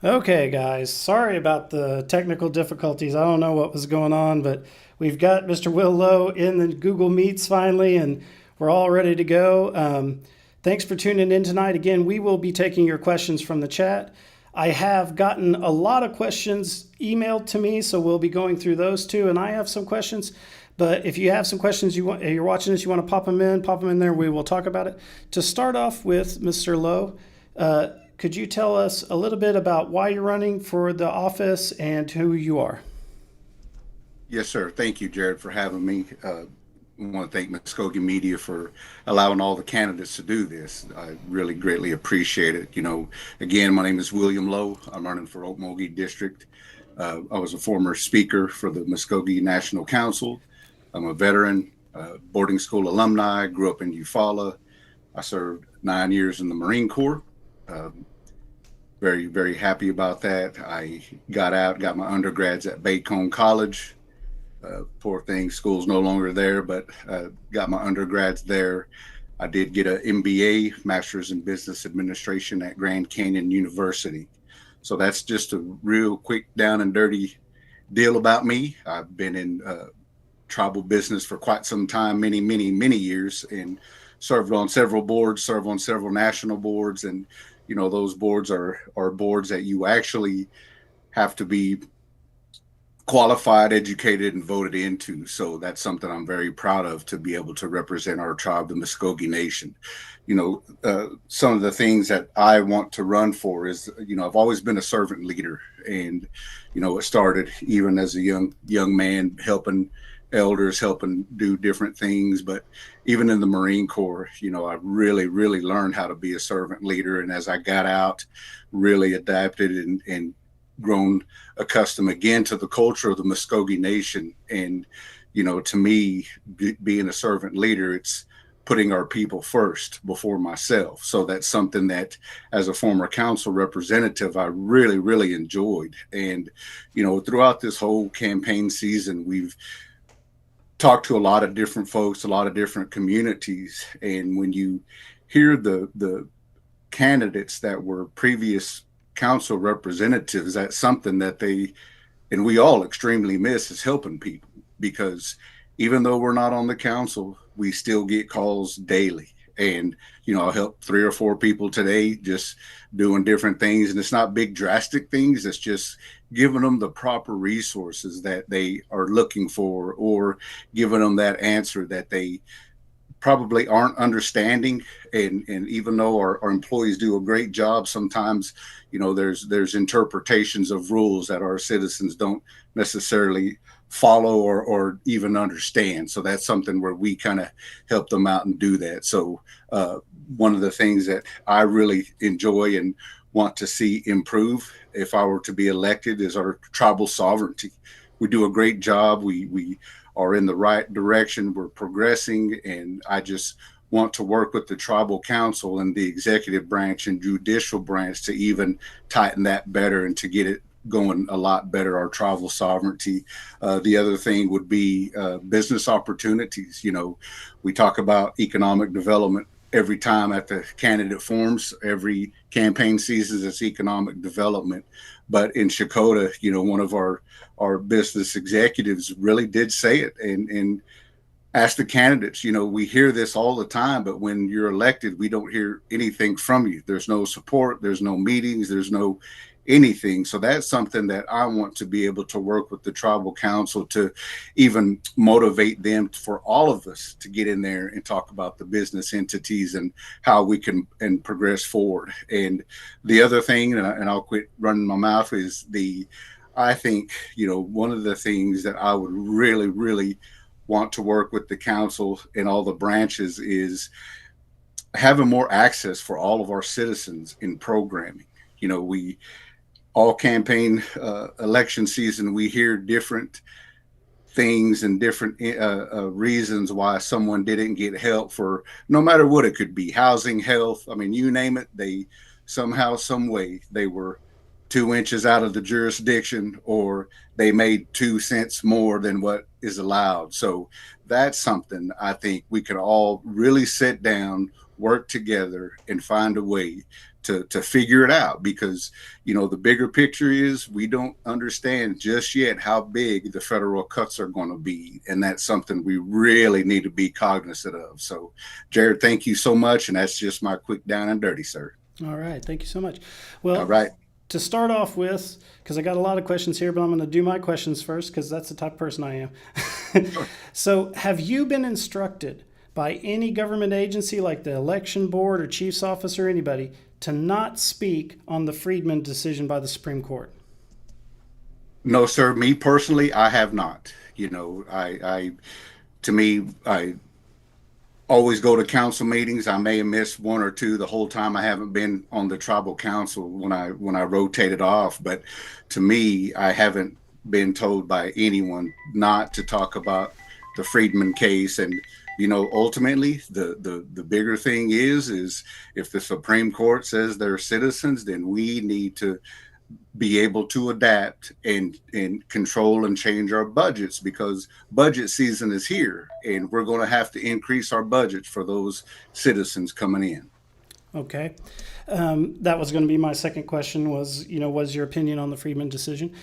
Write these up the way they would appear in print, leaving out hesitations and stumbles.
Okay, guys, sorry about the technical difficulties. I don't know what was going on, but we've got Mr. Will Lowe in the Google Meets finally, and we're all ready to go. Thanks for tuning in tonight. Again, we will be taking your questions from the chat. I have gotten a lot of questions emailed to me, so we'll be going through those too. And I have some questions, but if you have some questions you're watching this, you want to pop them in there. We will talk about it. To start off with, Mr. Lowe, could you tell us a little bit about why you're running for the office and who you are? Yes, sir. Thank you, Jared, for having me. I want to thank Mvskoke Media for allowing all the candidates to do this. I really greatly appreciate it. Again, my name is William Lowe. I'm running for Okmulke District. I was a former speaker for the Mvskoke National Council. I'm a veteran, boarding school alumni, grew up in Eufaula. I served 9 years in the Marine Corps. Uh, Very, very happy about that. I got out, got my undergrads at Bacone College. Poor thing, school's no longer there, but got my undergrads there. I did get an MBA, Master's in Business Administration at Grand Canyon University. So that's just a real quick, down and dirty deal about me. I've been in tribal business for quite some time, many, many, many years, and served on several boards, served on several national boards, and those boards are boards that you actually have to be qualified, educated, and voted into. So that's something I'm very proud of, to be able to represent our tribe, the Mvskoke Nation. Some of the things that I want to run for is, I've always been a servant leader, and it started even as a young man, helping elders, helping do different things. But even in the Marine Corps, I really, really learned how to be a servant leader. And as I got out, really adapted and grown accustomed again to the culture of the Mvskoke Nation. And, to me, being a servant leader, it's putting our people first before myself. So that's something that, as a former council representative, I really, really enjoyed. And, throughout this whole campaign season, we've talked to a lot of different folks, a lot of different communities. And when you hear the candidates that were previous council representatives, that's something that they and we all extremely miss, is helping people. Because even though we're not on the council, we still get calls daily. And I helped 3 or 4 people today, just doing different things. And it's not big drastic things, it's just giving them the proper resources that they are looking for, or giving them that answer that they probably aren't understanding. And even though our employees do a great job, sometimes there's interpretations of rules that our citizens don't necessarily follow or even understand. So that's something where we kind of help them out and do that. So one of the things that I really enjoy and want to see improve, if I were to be elected, is our tribal sovereignty. We do a great job. We are in the right direction. We're progressing, and I just want to work with the tribal council and the executive branch and judicial branch to even tighten that better and to get it going a lot better, our tribal sovereignty. The other thing would be business opportunities. We talk about economic development every time at the candidate forums, every campaign season, it's economic development. But in Shakota, one of our business executives really did say it, and ask the candidates. We hear this all the time, but when you're elected, we don't hear anything from you. There's no support, there's no meetings, there's no anything. So that's something that I want to be able to work with the tribal council to even motivate them, for all of us to get in there and talk about the business entities and how we can and progress forward. And the other thing, and I'll quit running my mouth, is I think, one of the things that I would really, really want to work with the council and all the branches is having more access for all of our citizens in programming. We all campaign election season, we hear different things and different reasons why someone didn't get help, for no matter what it could be: housing, health. I mean, you name it. They somehow, some way, they were 2 inches out of the jurisdiction, or they made 2 cents more than what is allowed. So that's something I think we could all really sit down, work together and find a way to figure it out, because the bigger picture is we don't understand just yet how big the federal cuts are going to be, and that's something we really need to be cognizant of. So Jared, thank you so much, and that's just my quick down and dirty, sir. All right. Thank you so much. All Well, right. to start off with, because I got a lot of questions here, but I'm going to do my questions first because that's the type of person I am. Sure. So, have you been instructed by any government agency like the election board or chief's office or anybody to not speak on the Friedman decision by the Supreme Court? No, sir. Me personally, I have not. To me, I always go to council meetings. I may have missed one or two the whole time I haven't been on the tribal council when I rotated off. But to me, I haven't been told by anyone not to talk about the Friedman case. And ultimately, the bigger thing is if the Supreme Court says they're citizens, then we need to be able to adapt and control and change our budgets, because budget season is here and we're going to have to increase our budgets for those citizens coming in. Okay. That was going to be my second question was your opinion on the Friedman decision?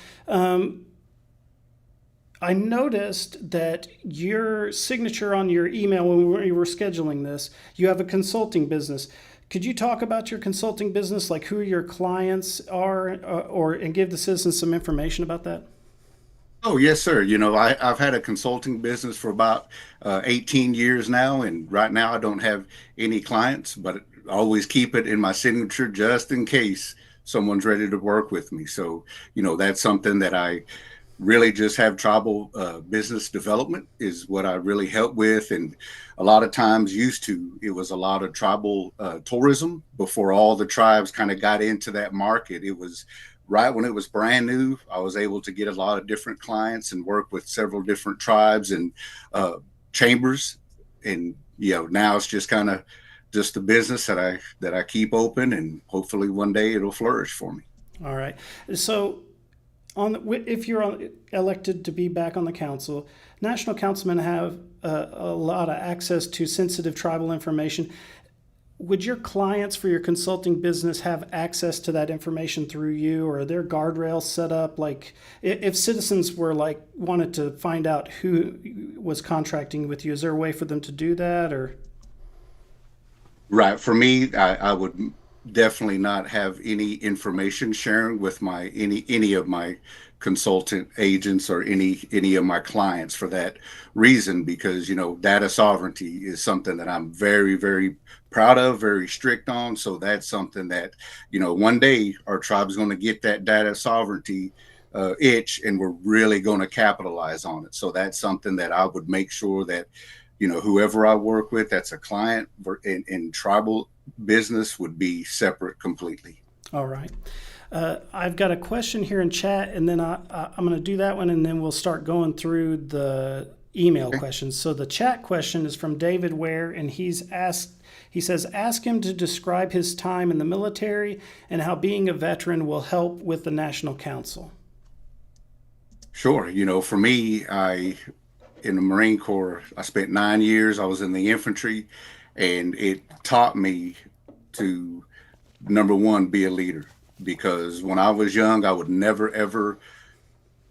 I noticed that your signature on your email when we were scheduling this, you have a consulting business. Could you talk about your consulting business, like who your clients are, and give the citizens some information about that? Oh, yes, sir. I've had a consulting business for about 18 years now, and right now I don't have any clients, but I always keep it in my signature just in case someone's ready to work with me. So, that's something that I really just have tribal business development is what I really help with. And a lot of times it was a lot of tribal tourism before all the tribes kind of got into that market. It was right when it was brand new. I was able to get a lot of different clients and work with several different tribes and chambers. And, now it's just kind of just a business that I keep open, and hopefully one day it'll flourish for me. All right. So if you're elected to be back on the council, national councilmen have a lot of access to sensitive tribal information. Would your clients for your consulting business have access to that information through you, or are there guardrails set up? Like if citizens were wanted to find out who was contracting with you, is there a way for them to do that? Or Right. For me, I would definitely not have any information sharing with any of my consultant agents or any of my clients for that reason, because data sovereignty is something that I'm very, very proud of, very strict on. So that's something that one day our tribe's going to get that data sovereignty itch, and we're really going to capitalize on it. So that's something that I would make sure that whoever I work with that's a client in tribal business would be separate completely. all right. I've got a question here in chat, and then I'm going to do that one, and then we'll start going through the email questions. So the chat question is from David Ware, and he says, ask him to describe his time in the military and how being a veteran will help with the National Council. Sure. For me, in the Marine Corps, I spent 9 years. I was in the infantry, and it taught me to, number one, be a leader. Because when I was young, I would never, ever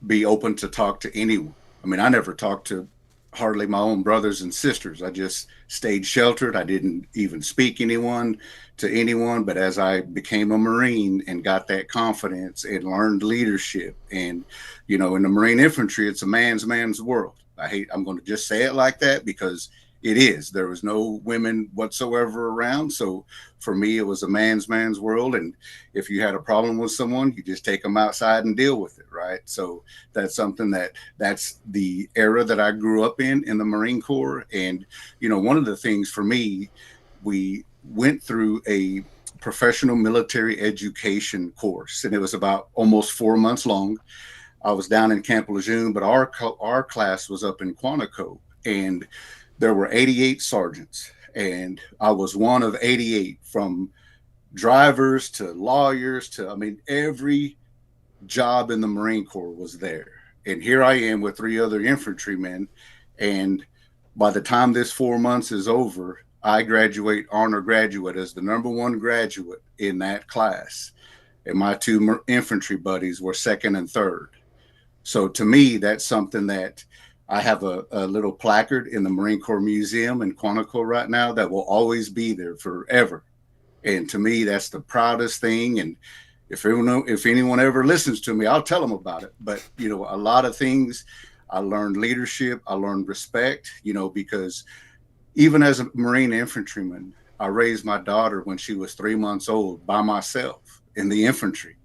be open to talk to anyone. I mean, I never talked to hardly my own brothers and sisters. I just stayed sheltered. I didn't even speak to anyone. But as I became a Marine and got that confidence and learned leadership, and, in the Marine infantry, it's a man's world. I'm going to just say it like that because it is. There was no women whatsoever around. So for me, it was a man's world. And if you had a problem with someone, you just take them outside and deal with it. Right. So that's something that's the era that I grew up in the Marine Corps. And, one of the things for me, we went through a professional military education course, and it was about almost 4 months long. I was down in Camp Lejeune, but our class was up in Quantico, and there were 88 sergeants, and I was one of 88, from drivers to lawyers to, every job in the Marine Corps was there. And here I am with 3 other infantrymen. And by the time this 4 months is over, I graduate honor graduate as the number one graduate in that class, and my two infantry buddies were second and third. So to me, that's something that I have a little placard in the Marine Corps Museum in Quantico right now that will always be there forever. And to me, that's the proudest thing. And if anyone ever listens to me, I'll tell them about it. But a lot of things, I learned leadership, I learned respect. Because even as a Marine infantryman, I raised my daughter when she was 3 months old by myself in the infantry.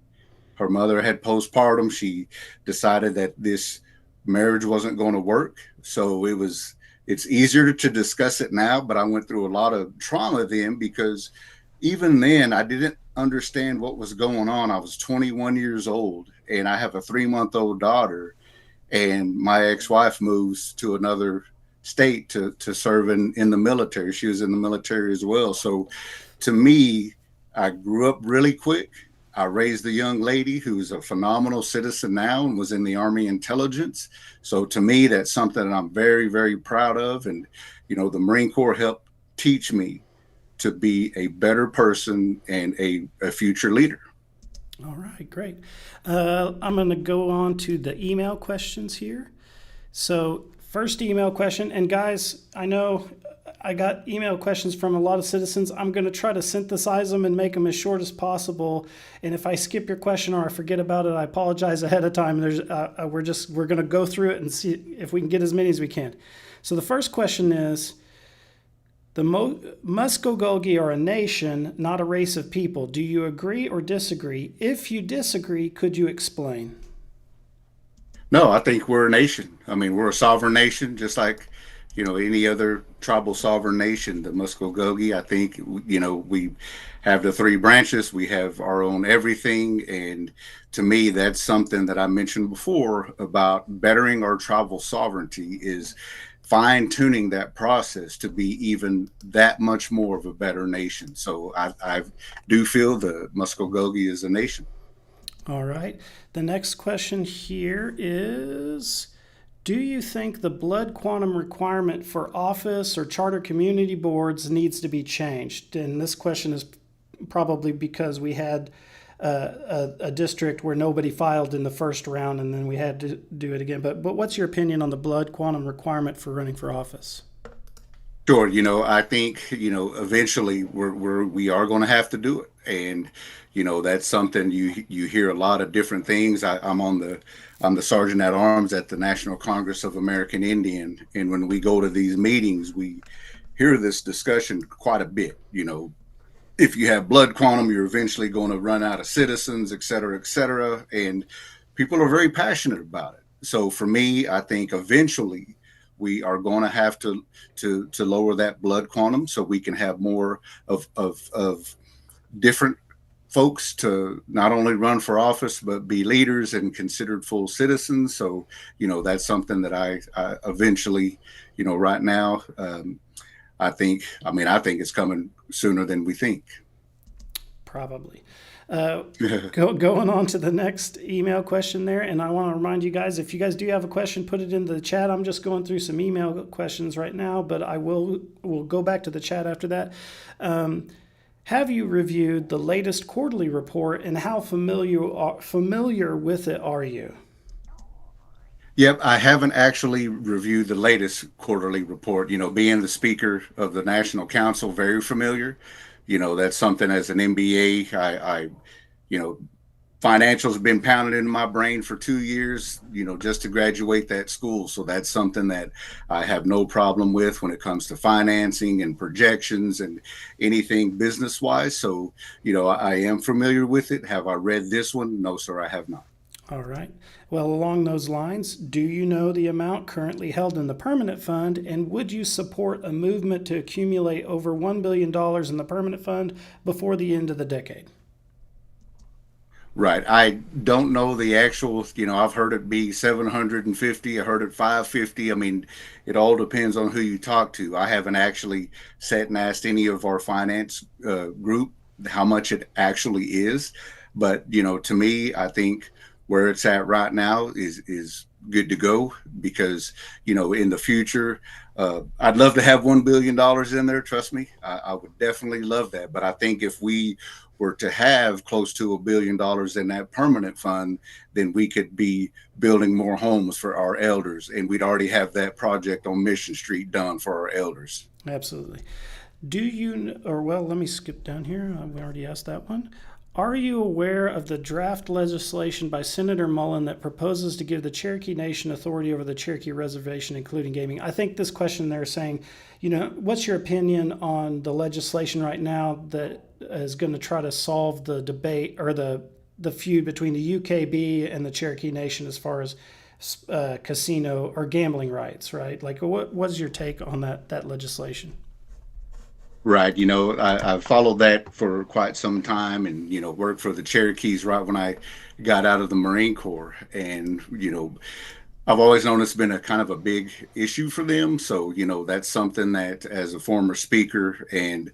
Her mother had postpartum. She decided that this marriage wasn't going to work. So it's easier to discuss it now, but I went through a lot of trauma then, because even then I didn't understand what was going on. I was 21 years old and I have a 3-month-old daughter, and my ex-wife moves to another state to serve in the military. She was in the military as well. So to me, I grew up really quick. I raised a young lady who's a phenomenal citizen now and was in the Army intelligence. So to me, that's something that I'm very, very proud of. And, the Marine Corps helped teach me to be a better person and a future leader. All right, great. I'm going to go on to the email questions here. So first email question, and guys, I know I got email questions from a lot of citizens. I'm going to try to synthesize them and make them as short as possible. And if I skip your question or I forget about it, I apologize ahead of time. We're going to go through it and see if we can get as many as we can. So the first question is, the Mvskoke are a nation, not a race of people. Do you agree or disagree? If you disagree, could you explain? No, I think we're a nation. I mean, we're a sovereign nation, just like, any other tribal sovereign nation. The Mvskoke, I think, we have the three branches. We have our own everything. And to me, that's something that I mentioned before about bettering our tribal sovereignty, is fine tuning that process to be even that much more of a better nation. So I do feel the Mvskoke is a nation. All right. The next question here is, do you think the blood quantum requirement for office or charter community boards needs to be changed? And this question is probably because we had a district where nobody filed in the first round and then we had to do it again. But what's your opinion on the blood quantum requirement for running for office? Sure. I think, eventually we are going to have to do it. And, that's something you hear a lot of different things. I'm the Sergeant at Arms at the National Congress of American Indian. And when we go to these meetings, we hear this discussion quite a bit. If you have blood quantum, you're eventually going to run out of citizens, et cetera, et cetera. And people are very passionate about it. So for me, I think eventually we are going to have to lower that blood quantum so we can have more of different folks to not only run for office but be leaders and considered full citizens. So that's something that I eventually, right now, I think it's coming sooner than we think. Probably. Going on to the next email question there, and I want to remind you guys, if you guys do have a question, put it in the chat. I'm just going through some email questions right now, but we'll go back to the chat after that. Have you reviewed the latest quarterly report, and how familiar with it are you? Yep, I haven't actually reviewed the latest quarterly report. Being the speaker of the National Council, very familiar. That's something as an MBA, I financials have been pounded into my brain for 2 years, just to graduate that school. So that's something that I have no problem with when it comes to financing and projections and anything business wise. So, I am familiar with it. Have I read this one? No, sir, I have not. All right. Well, along those lines, do you know the amount currently held in the permanent fund, and would you support a movement to accumulate over $1 billion in the permanent fund before the end of the decade? Right. I don't know the actual, I've heard it be 750. I heard it 550. I mean, it all depends on who you talk to. I haven't actually sat and asked any of our finance group how much it actually is. But, to me, I think where it's at right now is good to go because, in the future, I'd love to have $1 billion in there. Trust me, I would definitely love that. But I think if we were to have close to $1 billion in that permanent fund, then we could be building more homes for our elders, and we'd already have that project on Mission Street done for our elders. Absolutely. Let me skip down here. We already asked that one. Are you aware of the draft legislation by Senator Mullen that proposes to give the Cherokee Nation authority over the Cherokee Reservation, including gaming? I think this question they're saying, what's your opinion on the legislation right now that is going to try to solve the debate or the feud between the UKB and the Cherokee Nation as far as casino or gambling rights, right? Like, what's your take on that legislation? Right. I followed that for quite some time and, worked for the Cherokees right when I got out of the Marine Corps. And, I've always known it's been a kind of a big issue for them. So, that's something that as a former speaker and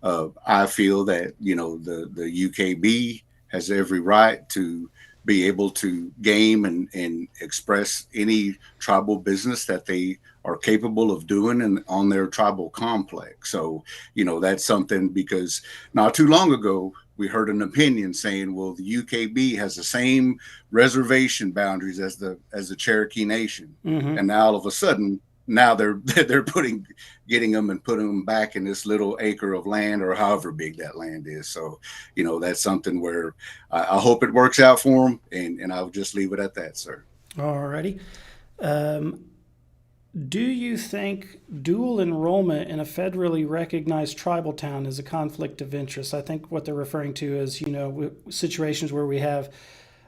I feel that, the UKB has every right to be able to game and express any tribal business that they are capable of doing and on their tribal complex. So, that's something because not too long ago, we heard an opinion saying, well, the UKB has the same reservation boundaries as the Cherokee Nation. Mm-hmm. And now all of a sudden, now they're getting them and putting them back in this little acre of land or however big that land is. So, that's something where I hope it works out for them, and I'll just leave it at that, sir. All righty. Do you think dual enrollment in a federally recognized tribal town is a conflict of interest? I think what they're referring to is, situations where we have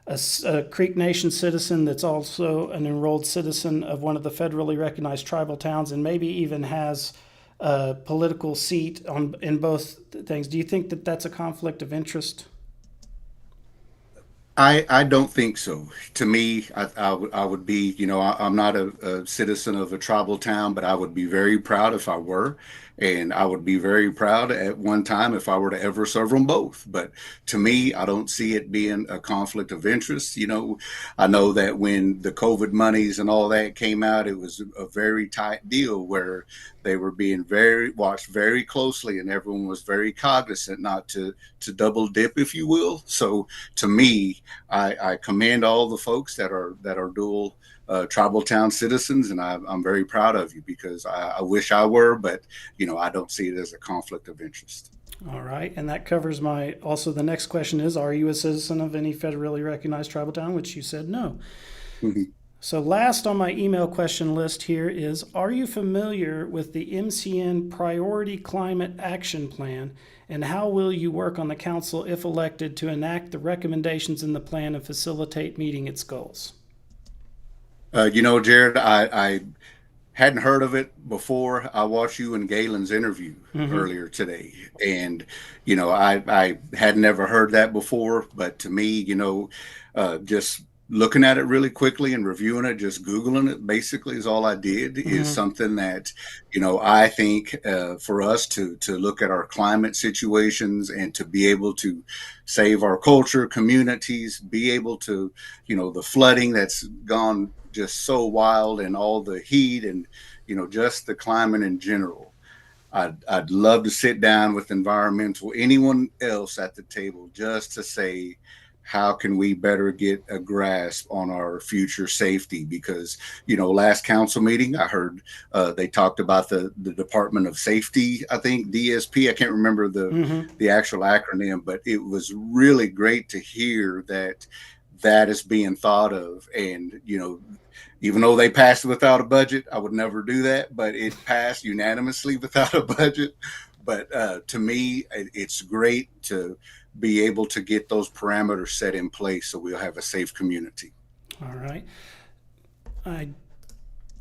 a Creek Nation citizen that's also an enrolled citizen of one of the federally recognized tribal towns and maybe even has a political seat in both things. Do you think that that's a conflict of interest? I don't think so. To me, I would be, I'm not a citizen of a tribal town, but I would be very proud if I were. And I would be very proud at one time if I were to ever serve them both. But to me, I don't see it being a conflict of interest. I know that when the COVID monies and all that came out, it was a very tight deal where they were being watched very closely, and everyone was very cognizant not to double dip, if you will. So to me, I commend all the folks that are dual tribal town citizens, and I'm very proud of you because I wish I were, but I don't see it as a conflict of interest. All right, and that covers also the next question is, are you a citizen of any federally recognized tribal town, which you said no. Mm-hmm. So last on my email question list here is, are you familiar with the MCN Priority Climate Action Plan, and how will you work on the council if elected to enact the recommendations in the plan and facilitate meeting its goals? Jared, I hadn't heard of it before I watched you and Galen's interview earlier today. And, I had never heard that before, but to me, just looking at it really quickly and reviewing it, just Googling it basically is all I did, is something that, I think for us to look at our climate situations and to be able to save our culture, communities, be able to, the flooding that's gone just so wild and all the heat and, just the climate in general. I'd love to sit down with environmental, anyone else at the table just to say, how can we better get a grasp on our future safety? Because, last council meeting, I heard they talked about the Department of Safety, I think DSP. I can't remember the actual acronym, but it was really great to hear that is being thought of. And, even though they passed it without a budget, I would never do that, but it passed unanimously without a budget. But to me, it's great to be able to get those parameters set in place so we'll have a safe community. All right. I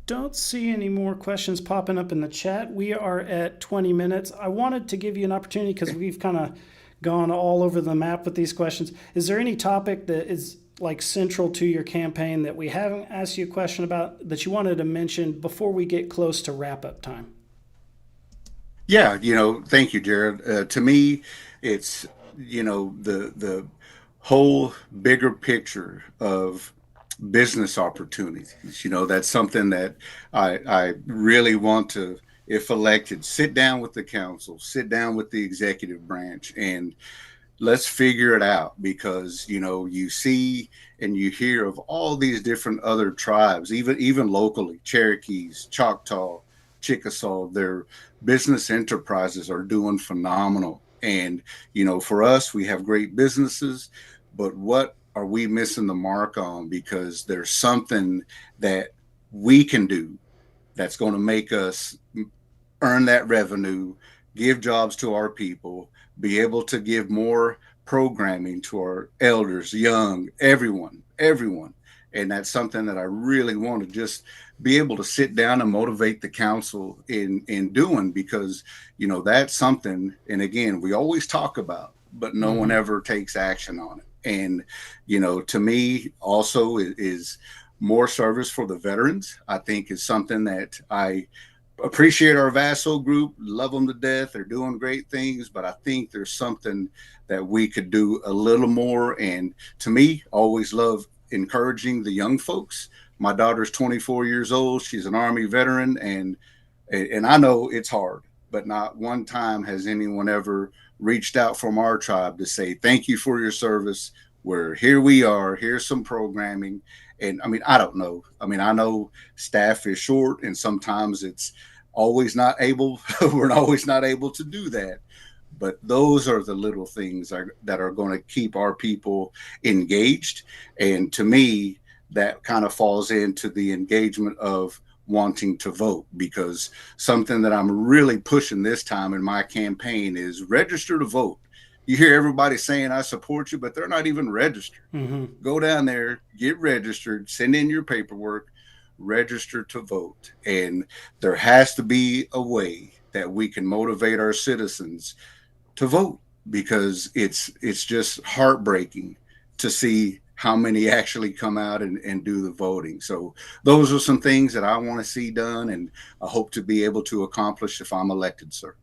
don't see any more questions popping up in the chat. We are at 20 minutes. I wanted to give you an opportunity because we've kind of gone all over the map with these questions. Is there any topic that is like central to your campaign that we haven't asked you a question about that you wanted to mention before we get close to wrap up time? Yeah, thank you, Jared. To me, it's, the whole bigger picture of business opportunities. That's something that I really want to, if elected, sit down with the council, sit down with the executive branch, and let's figure it out, because you see and you hear of all these different other tribes, even locally, Cherokees, Choctaw, Chickasaw. Their business enterprises are doing phenomenal, and for us, we have great businesses, but what are we missing the mark on? Because there's something that we can do that's going to make us earn that revenue, give jobs to our people, be able to give more programming to our elders, young, everyone. And that's something that I really want to just be able to sit down and motivate the council in doing, because that's something, and again, we always talk about, but no one ever takes action on it. And to me also is more service for the veterans. I think is something that I appreciate. Our Vassal group, love them to death. They're doing great things, but I think there's something that we could do a little more. And to me, always love encouraging the young folks. My daughter's 24 years old. She's an Army veteran, and I know it's hard, but not one time has anyone ever reached out from our tribe to say, thank you for your service. Here we are. Here's some programming. And I mean, I don't know. I mean, I know staff is short, and sometimes it's always not able, we're always not able to do that. But those are the little things that are going to keep our people engaged. And to me, that kind of falls into the engagement of wanting to vote, because something that I'm really pushing this time in my campaign is register to vote. You hear everybody saying, I support you, but they're not even registered. Go down there, get registered, send in your paperwork, register to vote. And there has to be a way that we can motivate our citizens to vote, because it's just heartbreaking to see how many actually come out and do the voting. So those are some things that I want to see done, and I hope to be able to accomplish if I'm elected, sir.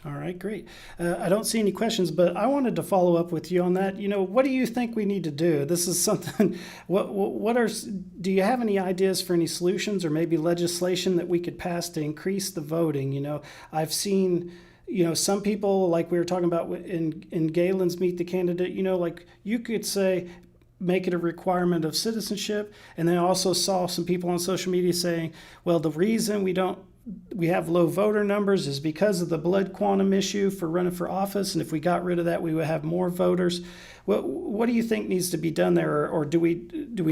All right, great. I don't see any questions, but I wanted to follow up with you on that. What do you think we need to do? This is something. Do you have any ideas for any solutions or maybe legislation that we could pass to increase the voting? I've seen, some people, like we were talking about in Galen's Meet the Candidate. Like you could say, make it a requirement of citizenship, and then I also saw some people on social media saying, well, the reason we have low voter numbers is because of the blood quantum issue for running for office, and if we got rid of that, we would have more voters. What do you think needs to be done there, or do we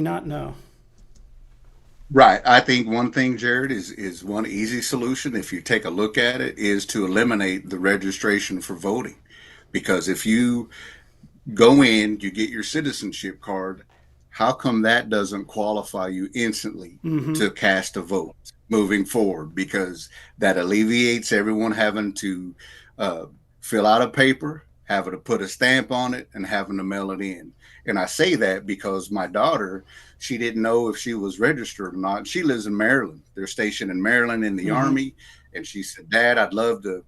not know? Right. I think one thing, Jared, is one easy solution, if you take a look at it, is to eliminate the registration for voting. Because if you go in, you get your citizenship card, how come that doesn't qualify you instantly to cast a vote moving forward? Because that alleviates everyone having to fill out a paper, having to put a stamp on it, and having to mail it in. And I say that because my daughter, she didn't know if she was registered or not. She lives in Maryland. They're stationed in Maryland in the Army. And she said, Dad, I'd love to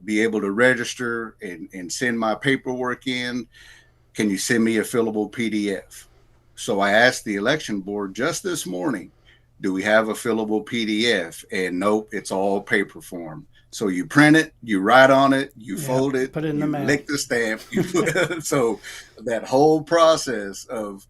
be able to register and send my paperwork in. Can you send me a fillable PDF? So I asked the election board just this morning, do we have a fillable PDF? And nope, it's all paper form. So you print it, you write on it, you fold it, put it in you the mail. lick the stamp. So that whole process of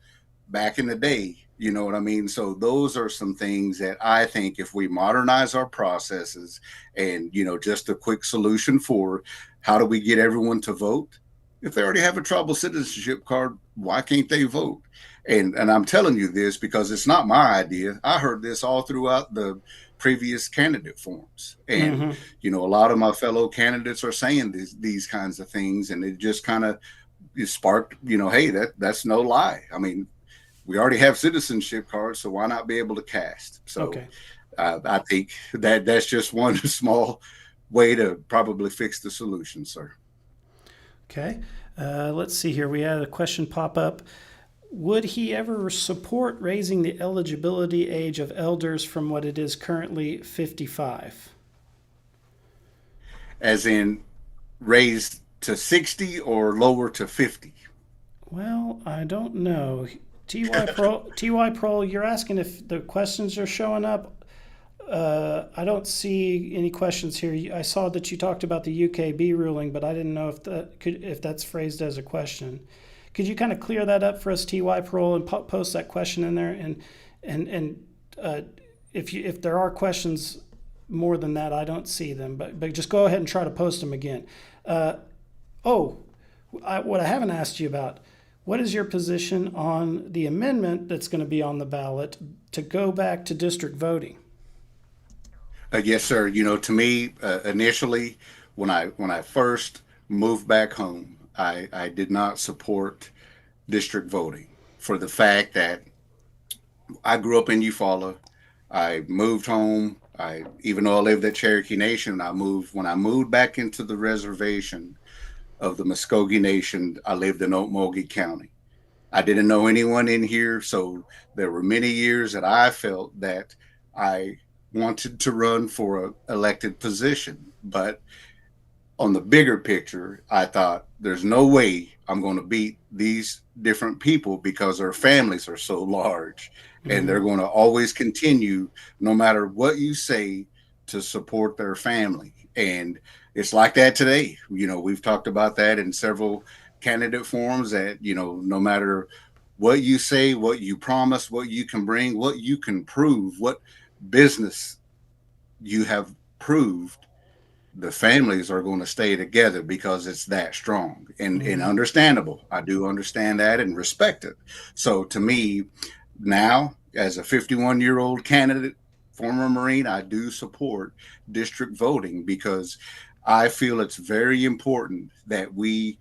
back in the day, you know what I mean? So those are some things that I think if we modernize our processes, and, just a quick solution for how do we get everyone to vote? If they already have a tribal citizenship card, why can't they vote? And I'm telling you this because it's not my idea. I heard this all throughout the previous candidate forums. And, a lot of my fellow candidates are saying these kinds of things. And it just kind of sparked, hey, that's no lie. I mean, we already have citizenship cards, so why not be able to cast? So Okay. I think that's just one small way to probably fix the solution, sir. Okay. Let's see here. We had a question pop up. Would he ever support raising the eligibility age of elders from what it is currently 55? As in raised to 60 or lower to 50? Well, I don't know. TY Pro, you're asking if the questions are showing up. I don't see any questions here. I saw that you talked about the UKB ruling, but I didn't know if that's phrased as a question. Could you kind of clear that up for us, TY Pro, and post that question in there? And if there are questions more than that, I don't see them. But just go ahead and try to post them again. What I haven't asked you about. What is your position on the amendment that's going to be on the ballot to go back to district voting? Yes, sir. To me, initially, when I first moved back home, I did not support district voting for the fact that I grew up in Eufaula. I moved home. Even though I lived at Cherokee Nation, when I moved back into the reservation of the Mvskoke Nation, I lived in Okmulke County. I didn't know anyone in here, so there were many years that I felt that I wanted to run for an elected position. But on the bigger picture, I thought there's no way I'm going to beat these different people because their families are so large, and they're going to always continue, no matter what you say, to support their family. And it's like that today. We've talked about that in several candidate forums that, no matter what you say, what you promise, what you can bring, what you can prove, what business you have proved, the families are going to stay together because it's that strong and understandable. I do understand that and respect it. So to me, now, as a 51-year-old candidate, former Marine, I do support district voting because I feel it's very important that we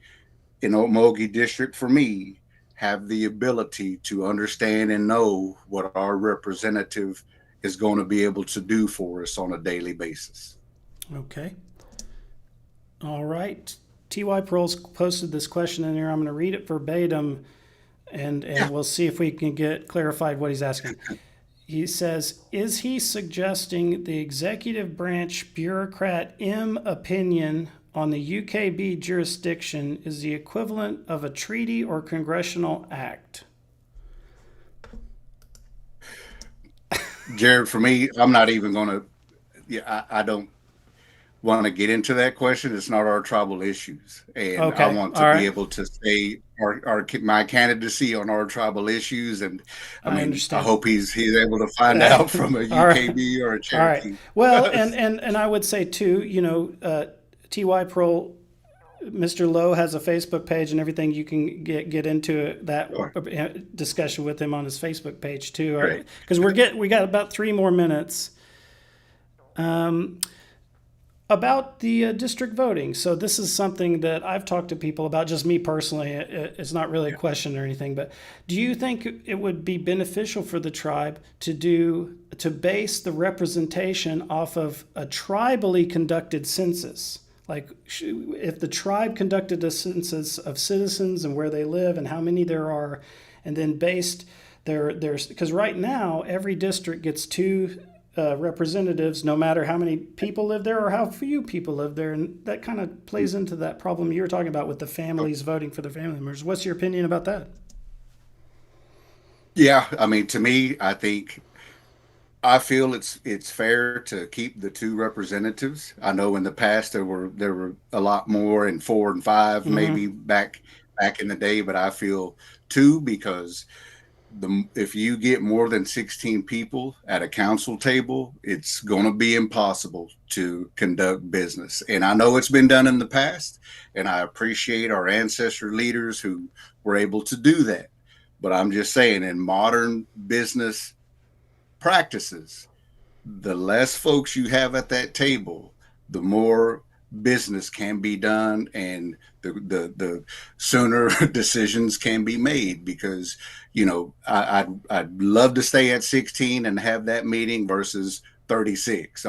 in Okmulke District, for me, have the ability to understand and know what our representative is going to be able to do for us on a daily basis. Okay. All right. TY Pearl's posted this question in here. I'm going to read it verbatim, and we'll see if we can get clarified what he's asking. He says, is he suggesting the executive branch bureaucrat opinion on the UKB jurisdiction is the equivalent of a treaty or congressional act? Jared, for me, I'm not even going to, I don't want to get into that question. It's not our tribal issues. And Okay. I want to be able to say my candidacy on our tribal issues. And I understand. hope he's able to find out from a UKB or a Cherokee. All right. Well, and I would say too, TY Pearl, Mr. Lowe has a Facebook page and everything. You can get into that discussion with him on his Facebook page too, because we got about 3 more minutes. About the district voting. So this is something that I've talked to people about, just me personally. It's not really a question or anything, but do you think it would be beneficial for the tribe to base the representation off of a tribally conducted census? Like if the tribe conducted a census of citizens and where they live and how many there are, and then based because right now every district gets 2 representatives, no matter how many people live there or how few people live there. And that kind of plays into that problem you were talking about with the families voting for their family members. What's your opinion about that? Yeah, to me, I feel it's fair to keep the 2 representatives. I know in the past there were a lot more, and 4 and 5 maybe back in the day, but I feel 2 because if you get more than 16 people at a council table, it's going to be impossible to conduct business. And I know it's been done in the past, and I appreciate our ancestor leaders who were able to do that. But I'm just saying, in modern business practices, the less folks you have at that table, the more business can be done, and the sooner decisions can be made. Because I'd love to stay at 16 and have that meeting versus 36.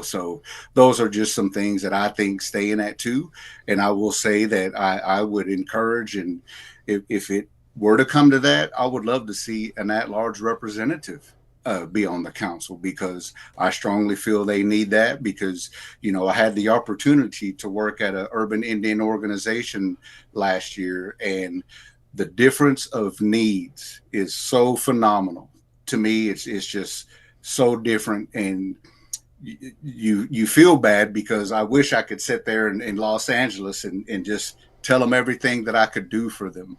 So those are just some things that I think staying at 2. And I will say that I would encourage, and if it were to come to that, I would love to see an at-large representative be on the council, because I strongly feel they need that. Because I had the opportunity to work at an urban Indian organization last year, and the difference of needs is so phenomenal. To me, it's just so different, and you feel bad because I wish I could sit there in Los Angeles and just tell them everything that I could do for them,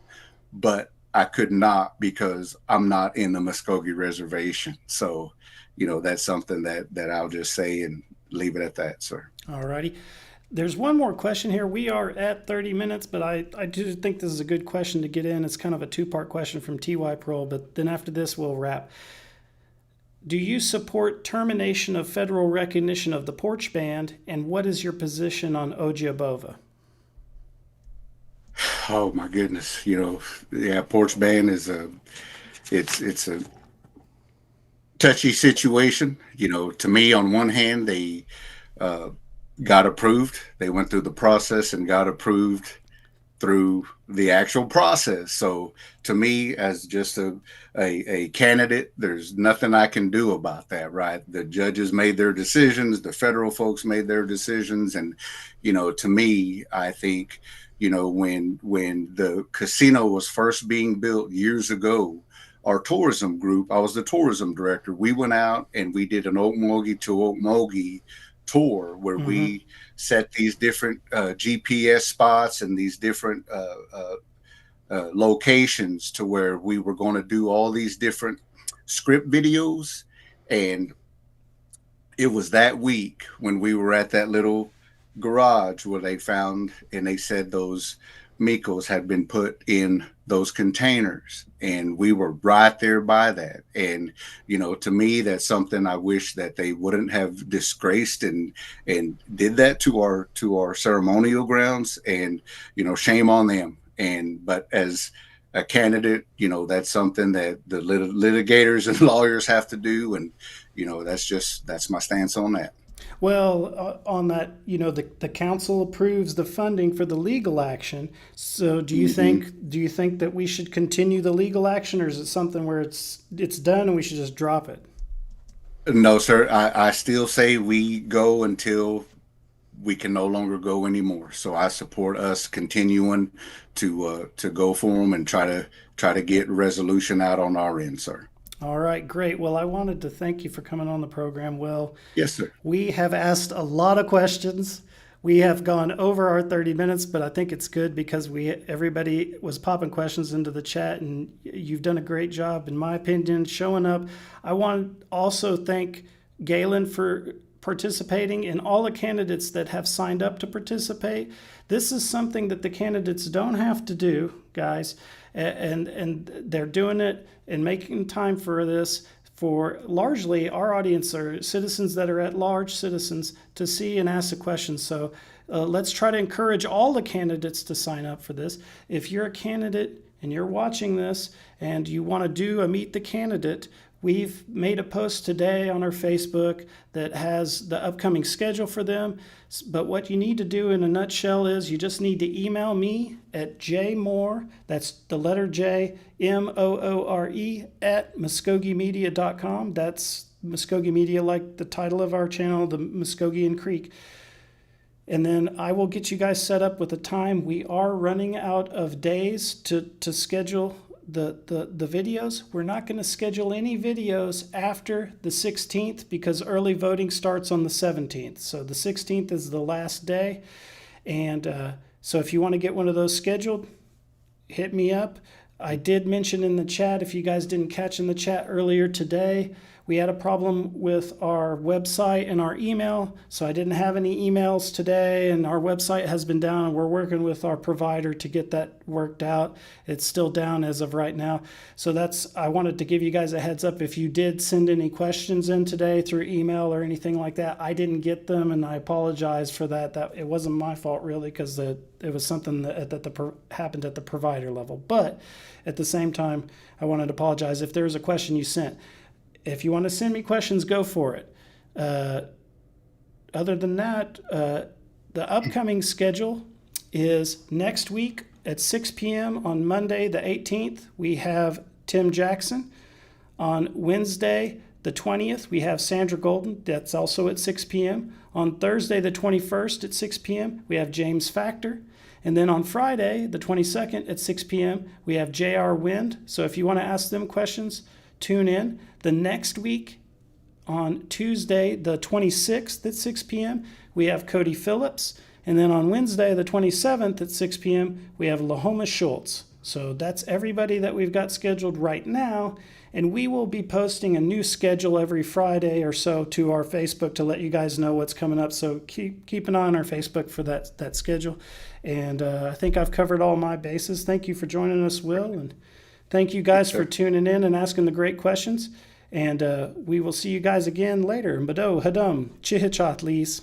but I could not because I'm not in the Muskogee Reservation. So, that's something that I'll just say and leave it at that, sir. All righty. There's one more question here. We are at 30 minutes, but I do think this is a good question to get in. It's kind of a two-part question from T.Y. Pearl, but then after this, we'll wrap. Do you support termination of federal recognition of the porch band, and what is your position on Ojiabova? Oh my goodness, porch band is it's a touchy situation. To me, on one hand, they got approved. They went through the process and got approved through the actual process. So to me, as just a candidate, there's nothing I can do about that, right? The judges made their decisions, the federal folks made their decisions. And, to me, I think, when the casino was first being built years ago, our tourism group, I was the tourism director. We went out and we did an Okmulke to Okmulke tour where we set these different GPS spots and these different locations to where we were going to do all these different script videos. And it was that week when we were at that little garage where they found and they said those Mikos had been put in those containers, and we were right there by that. And to me, that's something I wish that they wouldn't have disgraced and did that to our ceremonial grounds. And shame on them. But as a candidate, that's something that the litigators and lawyers have to do, and that's my stance on that. Well, on that, the council approves the funding for the legal action. So do you think that we should continue the legal action, or is it something where it's done and we should just drop it? No, sir. I still say we go until we can no longer go anymore. So I support us continuing to go for them and try to get resolution out on our end, sir. All right, great. Well, I wanted to thank you for coming on the program, Will. Yes, sir. We have asked a lot of questions. We have gone over our 30 minutes, but I think it's good because everybody was popping questions into the chat, and you've done a great job, in my opinion, showing up. I want to also thank Galen for participating and all the candidates that have signed up to participate. This is something that the candidates don't have to do, guys, and they're doing it and making time for this. For largely our audience are citizens that are at large, citizens to see and ask the questions. So let's try to encourage all the candidates to sign up for this. If you're a candidate and you're watching this and you want to do a Meet the Candidate, we've made a post today on our Facebook that has the upcoming schedule for them. But what you need to do in a nutshell is you just need to email me at jmoore, that's the letter J, MOORE, at MvskokeMedia.com. That's Mvskoke Media, like the title of our channel, the Muskogean Creek. And then I will get you guys set up with a time. We are running out of days to schedule the videos. We're not going to schedule any videos after the 16th because early voting starts on the 17th. So the 16th is the last day. And so if you want to get one of those scheduled, hit me up. I did mention in the chat, if you guys didn't catch in the chat earlier today, we had a problem with our website and our email, so I didn't have any emails today, and our website has been down, and we're working with our provider to get that worked out. It's still down as of right now. So I wanted to give you guys a heads up. If you did send any questions in today through email or anything like that, I didn't get them, and I apologize for that. That it wasn't my fault really, because it was something that happened at the provider level. But at the same time, I wanted to apologize if there was a question you sent. If you want to send me questions, go for it. Other than that, the upcoming schedule is next week at 6 p.m. on Monday, the 18th, we have Tim Jackson. On Wednesday, the 20th, we have Sandra Golden. That's also at 6 p.m. On Thursday, the 21st at 6 p.m., we have James Factor. And then on Friday, the 22nd at 6 p.m., we have J.R. Wind. So if you want to ask them questions, tune in. The next week, on Tuesday, the 26th at 6 p.m., we have Cody Phillips. And then on Wednesday, the 27th at 6 p.m., we have Lahoma Schultz. So that's everybody that we've got scheduled right now. And we will be posting a new schedule every Friday or so to our Facebook to let you guys know what's coming up. So keep an eye on our Facebook for that schedule. And I think I've covered all my bases. Thank you for joining us, Will. And thank you guys for tuning in and asking the great questions. And we will see you guys again later. Mbado, hadum, chihichat, lees.